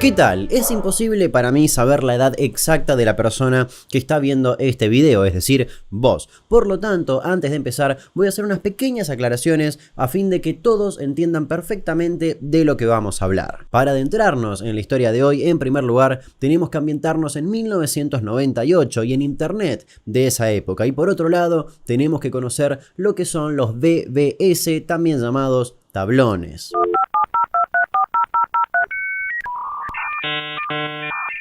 ¿Qué tal? Es imposible para mí saber la edad exacta de la persona que está viendo este video, es decir, vos. Por lo tanto, antes de empezar, voy a hacer unas pequeñas aclaraciones a fin de que todos entiendan perfectamente de lo que vamos a hablar. Para adentrarnos en la historia de hoy, en primer lugar, tenemos que ambientarnos en 1998 y en internet de esa época. Y por otro lado, tenemos que conocer lo que son los BBS, también llamados tablones.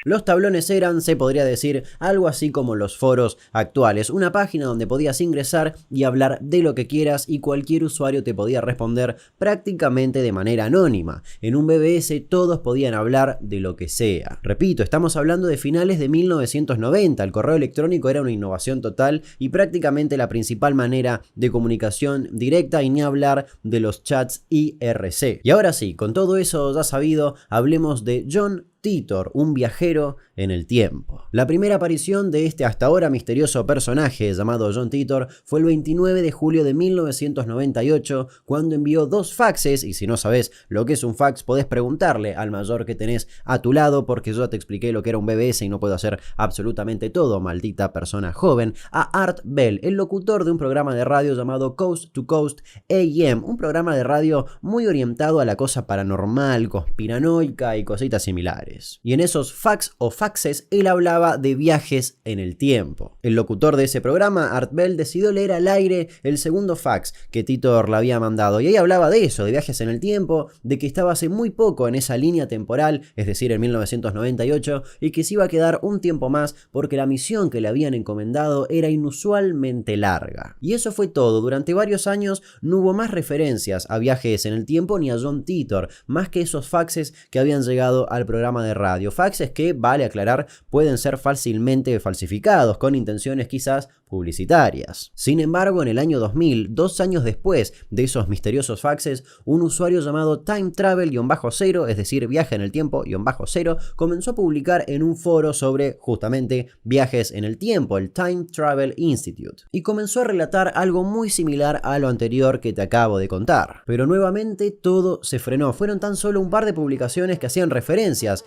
Los tablones eran, se podría decir, algo así como los foros actuales, una página donde podías ingresar y hablar de lo que quieras y cualquier usuario te podía responder prácticamente de manera anónima. En un BBS todos podían hablar de lo que sea. Repito, estamos hablando de finales de 1990, el correo electrónico era una innovación total y prácticamente la principal manera de comunicación directa, y ni hablar de los chats IRC. Y ahora sí, con todo eso ya sabido, hablemos de John Titor, un viajero en el tiempo. La primera aparición de este hasta ahora misterioso personaje llamado John Titor fue el 29 de julio de 1998, cuando envió dos faxes, y si no sabes lo que es un fax, podés preguntarle al mayor que tenés a tu lado, porque yo te expliqué lo que era un BBS y no puedo hacer absolutamente todo, maldita persona joven, a Art Bell, el locutor de un programa de radio llamado Coast to Coast AM, un programa de radio muy orientado a la cosa paranormal, conspiranoica y cositas similares. Y en esos fax o faxes él hablaba de viajes en el tiempo. El locutor de ese programa, Art Bell, decidió leer al aire el segundo fax que Titor le había mandado, y ahí hablaba de eso, de viajes en el tiempo, de que estaba hace muy poco en esa línea temporal, es decir, en 1998, y que se iba a quedar un tiempo más porque la misión que le habían encomendado era inusualmente larga. Y eso fue todo. Durante varios años no hubo más referencias a viajes en el tiempo ni a John Titor, más que esos faxes que habían llegado al programa de radio. Faxes que, vale aclarar, pueden ser fácilmente falsificados con intenciones quizás publicitarias. Sin embargo, en el año 2000, 2 años después de esos misteriosos faxes, un usuario llamado Time Travel-0, es decir, viaje en el tiempo-0, comenzó a publicar en un foro sobre justamente viajes en el tiempo, el Time Travel Institute, y comenzó a relatar algo muy similar a lo anterior que te acabo de contar. Pero nuevamente todo se frenó. Fueron tan solo un par de publicaciones que hacían referencias.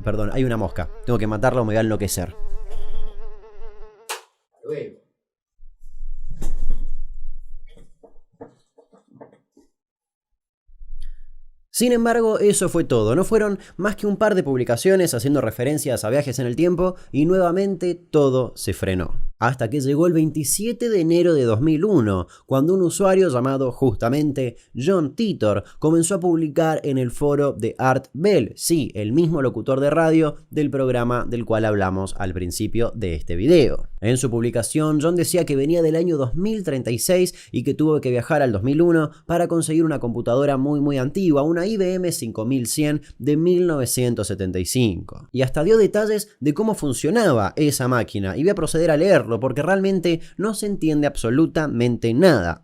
Perdón, hay una mosca. Tengo que matarla o me voy a enloquecer. Sin embargo, eso fue todo. No fueron más que un par de publicaciones haciendo referencias a viajes en el tiempo y nuevamente todo se frenó. Hasta que llegó el 27 de enero de 2001, cuando un usuario llamado justamente John Titor comenzó a publicar en el foro de Art Bell, sí, el mismo locutor de radio del programa del cual hablamos al principio de este video. En su publicación, John decía que venía del año 2036 y que tuvo que viajar al 2001 para conseguir una computadora muy antigua, una IBM 5100 de 1975. Y hasta dio detalles de cómo funcionaba esa máquina, y voy a proceder a leerlo porque realmente no se entiende absolutamente nada.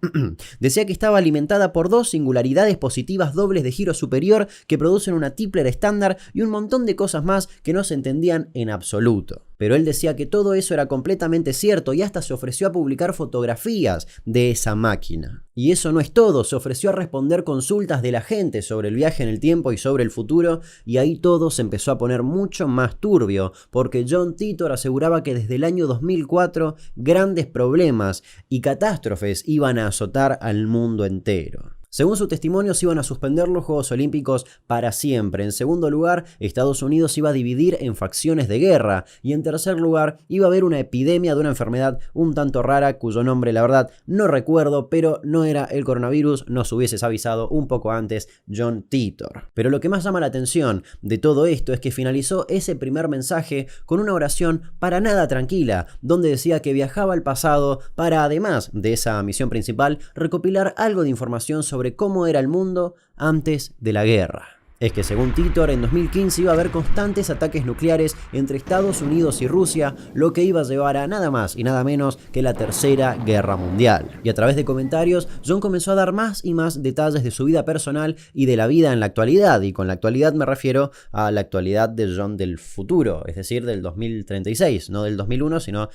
Decía que estaba alimentada por dos singularidades positivas dobles de giro superior que producen una Tipler estándar y un montón de cosas más que no se entendían en absoluto. Pero él decía que todo eso era completamente cierto y hasta se ofreció a publicar fotografías de esa máquina. Y eso no es todo, se ofreció a responder consultas de la gente sobre el viaje en el tiempo y sobre el futuro, y ahí todo se empezó a poner mucho más turbio, porque John Titor aseguraba que desde el año 2004 grandes problemas y catástrofes iban a azotar al mundo entero. Según su testimonio, se iban a suspender los Juegos Olímpicos para siempre. En segundo lugar, Estados Unidos iba a dividir en facciones de guerra. Y en tercer lugar, iba a haber una epidemia de una enfermedad un tanto rara, cuyo nombre la verdad no recuerdo, pero no era el coronavirus, nos hubieses avisado un poco antes, John Titor. Pero lo que más llama la atención de todo esto es que finalizó ese primer mensaje con una oración para nada tranquila, donde decía que viajaba al pasado para, además de esa misión principal, recopilar algo de información sobre cómo era el mundo antes de la guerra. Es que según Titor, en 2015 iba a haber constantes ataques nucleares entre Estados Unidos y Rusia, lo que iba a llevar a nada más y nada menos que la Tercera Guerra Mundial. Y a través de comentarios, John comenzó a dar más y más detalles de su vida personal y de la vida en la actualidad, y con la actualidad me refiero a la actualidad de John del futuro, es decir, del 2036, no del 2001, sino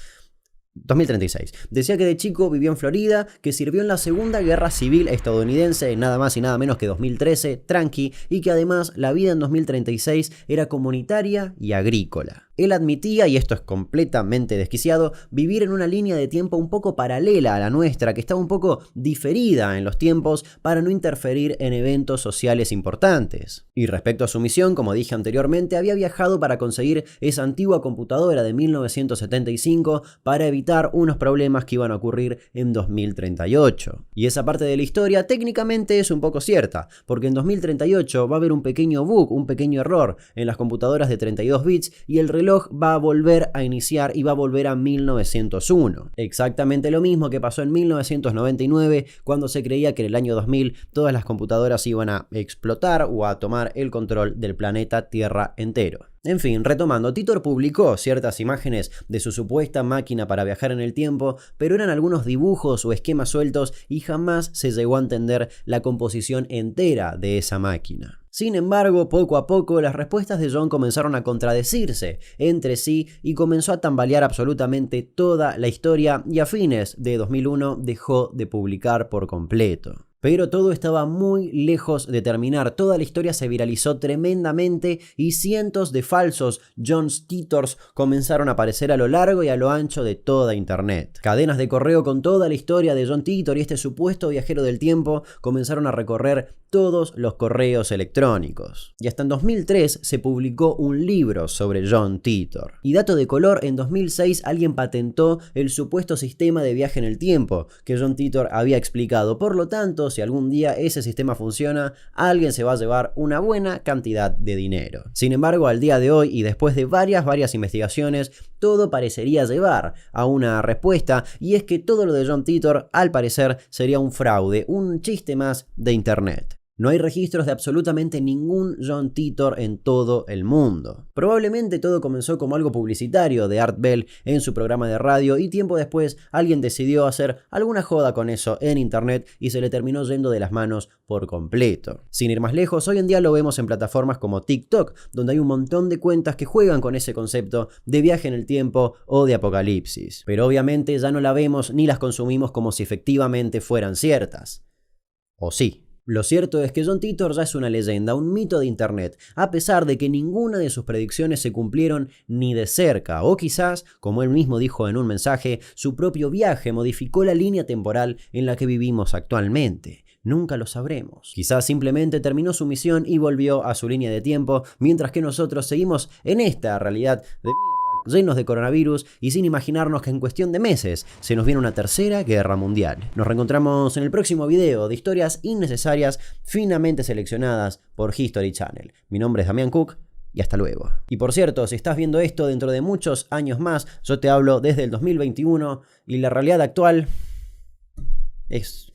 2036. Decía que de chico vivió en Florida, que sirvió en la Segunda Guerra Civil estadounidense en nada más y nada menos que 2013, tranqui, y que además la vida en 2036 era comunitaria y agrícola. Él admitía, y esto es completamente desquiciado, vivir en una línea de tiempo un poco paralela a la nuestra, que estaba un poco diferida en los tiempos para no interferir en eventos sociales importantes. Y respecto a su misión, como dije anteriormente, había viajado para conseguir esa antigua computadora de 1975 para evitar unos problemas que iban a ocurrir en 2038. Y esa parte de la historia técnicamente es un poco cierta, porque en 2038 va a haber un pequeño bug, un pequeño error en las computadoras de 32 bits y el reloj va a volver a iniciar y va a volver a 1901. Exactamente lo mismo que pasó en 1999 cuando se creía que en el año 2000 todas las computadoras iban a explotar o a tomar el control del planeta Tierra entero. En fin, retomando, Titor publicó ciertas imágenes de su supuesta máquina para viajar en el tiempo, pero eran algunos dibujos o esquemas sueltos y jamás se llegó a entender la composición entera de esa máquina. Sin embargo, poco a poco las respuestas de John comenzaron a contradecirse entre sí y comenzó a tambalear absolutamente toda la historia y a fines de 2001 dejó de publicar por completo. Pero todo estaba muy lejos de terminar, toda la historia se viralizó tremendamente y cientos de falsos John Titors comenzaron a aparecer a lo largo y a lo ancho de toda internet. Cadenas de correo con toda la historia de John Titor y este supuesto viajero del tiempo comenzaron a recorrer todos los correos electrónicos. Y hasta en 2003 se publicó un libro sobre John Titor. Y dato de color, en 2006 alguien patentó el supuesto sistema de viaje en el tiempo que John Titor había explicado. Por lo tanto, si algún día ese sistema funciona, alguien se va a llevar una buena cantidad de dinero. Sin embargo, al día de hoy y después de varias investigaciones, todo parecería llevar a una respuesta, y es que todo lo de John Titor al parecer sería un fraude, un chiste más de internet. No hay registros de absolutamente ningún John Titor en todo el mundo. Probablemente todo comenzó como algo publicitario de Art Bell en su programa de radio y tiempo después alguien decidió hacer alguna joda con eso en internet y se le terminó yendo de las manos por completo. Sin ir más lejos, hoy en día lo vemos en plataformas como TikTok, donde hay un montón de cuentas que juegan con ese concepto de viaje en el tiempo o de apocalipsis. Pero obviamente ya no la vemos ni las consumimos como si efectivamente fueran ciertas. ¿O sí? Lo cierto es que John Titor ya es una leyenda, un mito de internet, a pesar de que ninguna de sus predicciones se cumplieron ni de cerca, o quizás, como él mismo dijo en un mensaje, su propio viaje modificó la línea temporal en la que vivimos actualmente. Nunca lo sabremos. Quizás simplemente terminó su misión y volvió a su línea de tiempo, mientras que nosotros seguimos en esta realidad de mierda, llenos de coronavirus y sin imaginarnos que en cuestión de meses se nos viene una tercera guerra mundial. Nos reencontramos en el próximo video de historias innecesarias finamente seleccionadas por History Channel. Mi nombre es Damián Cook y hasta luego. Y por cierto, si estás viendo esto dentro de muchos años más, yo te hablo desde el 2021 y la realidad actual es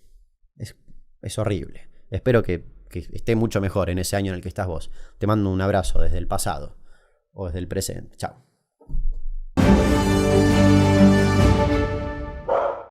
horrible. Espero que esté mucho mejor en ese año en el que estás vos. Te mando un abrazo desde el pasado o desde el presente. Chao.